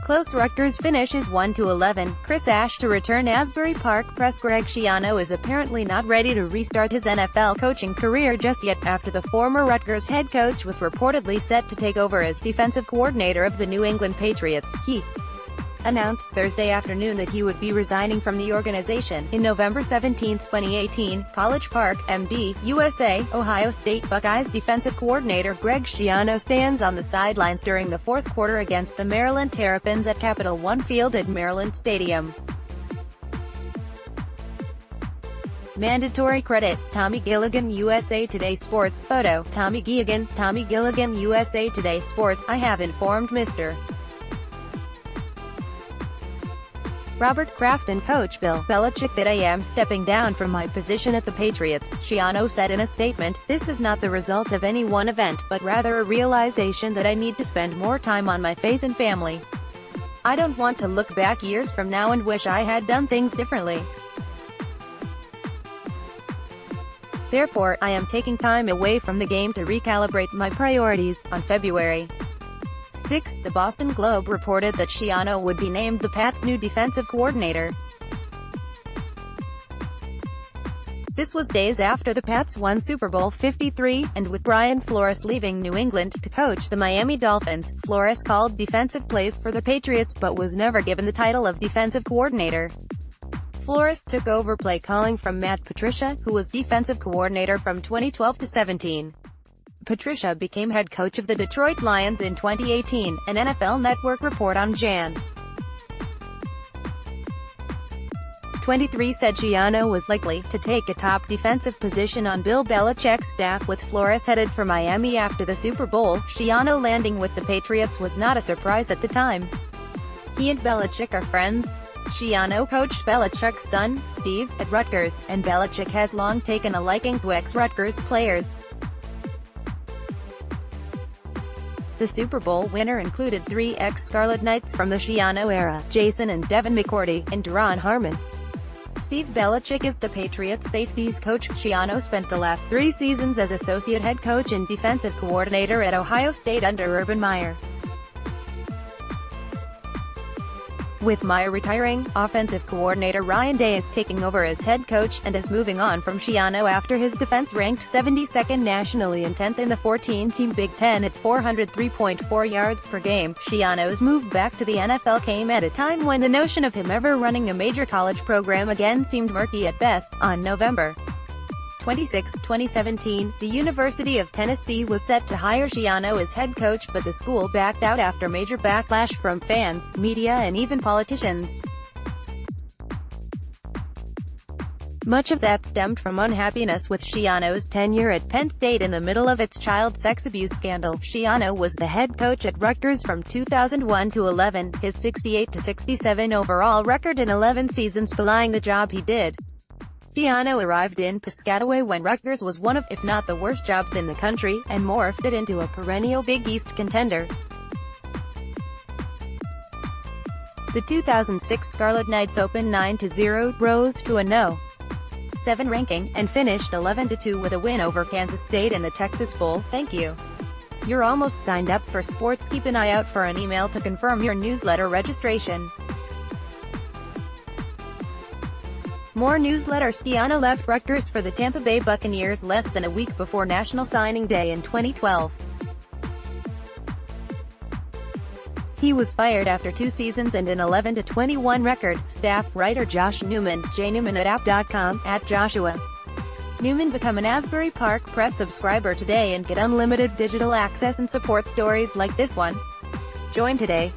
Close Rutgers finish is 1-11. Chris Ash to return. Asbury Park PressGreg Schiano is apparently not ready to restart his NFL coaching career just yet, after the former Rutgers head coach was reportedly set to take over as defensive coordinator of the New England Patriots. He announced Thursday afternoon that he would be resigning from the organization. In November 17, 2018, College Park, MD, USA, Ohio State Buckeyes defensive coordinator Greg Schiano stands on the sidelines during the fourth quarter against the Maryland Terrapins at Capital One Field at Maryland Stadium. Mandatory credit, Tommy Gilligan, USA Today Sports. Photo, Tommy Gilligan, USA Today Sports. I have informed Mr. Robert Kraft and Coach Bill Belichick that I am stepping down from my position at the Patriots, Schiano said in a statement. This is not the result of any one event, but rather a realization that I need to spend more time on my faith and family. I don't want to look back years from now and wish I had done things differently. Therefore, I am taking time away from the game to recalibrate my priorities. On February 6, the Boston Globe reported that Schiano would be named the Pats' new defensive coordinator. This was days after the Pats won Super Bowl 53, and with Brian Flores leaving New England to coach the Miami Dolphins. Flores called defensive plays for the Patriots but was never given the title of defensive coordinator. Flores took over play calling from Matt Patricia, who was defensive coordinator from 2012 to 17. Patricia became head coach of the Detroit Lions in 2018, an NFL Network report on Jan. 23 said Schiano was likely to take a top defensive position on Bill Belichick's staff, with Flores headed for Miami after the Super Bowl. Schiano landing with the Patriots was not a surprise at the time. He and Belichick are friends. Schiano coached Belichick's son, Steve, at Rutgers, and Belichick has long taken a liking to ex-Rutgers players. The Super Bowl winner included 3 ex-Scarlet Knights from the Schiano era, Jason and Devin McCourty, and Duron Harmon. Steve Belichick is the Patriots safeties coach. Schiano spent the last 3 seasons as associate head coach and defensive coordinator at Ohio State under Urban Meyer. With Meyer retiring, offensive coordinator Ryan Day is taking over as head coach, and is moving on from Schiano after his defense ranked 72nd nationally and 10th in the 14-team Big Ten at 403.4 yards per game. Schiano's move back to the NFL came at a time when the notion of him ever running a major college program again seemed murky at best. On November 26, 2017, the University of Tennessee was set to hire Schiano as head coach, but the school backed out after major backlash from fans, media and even politicians. Much of that stemmed from unhappiness with Schiano's tenure at Penn State in the middle of its child sex abuse scandal. Schiano was the head coach at Rutgers from 2001 to 11, his 68-67 overall record in 11 seasons belying the job he did. Schiano arrived in Piscataway when Rutgers was one of, if not the worst jobs in the country, and morphed it into a perennial Big East contender. The 2006 Scarlet Knights opened 9-0, rose to a No.7 ranking, and finished 11-2 with a win over Kansas State in the Texas Bowl. Thank you. You're almost signed up for sports. Keep an eye out for an email to confirm your newsletter registration. More newsletter. Schiano left Rutgers for the Tampa Bay Buccaneers less than a week before National Signing Day in 2012. He was fired after 2 seasons and an 11-21 record. Staff writer Josh Newman, jnewman@app.com, @Joshua Newman. Become an Asbury Park Press subscriber today and get unlimited digital access and support stories like this one. Join today.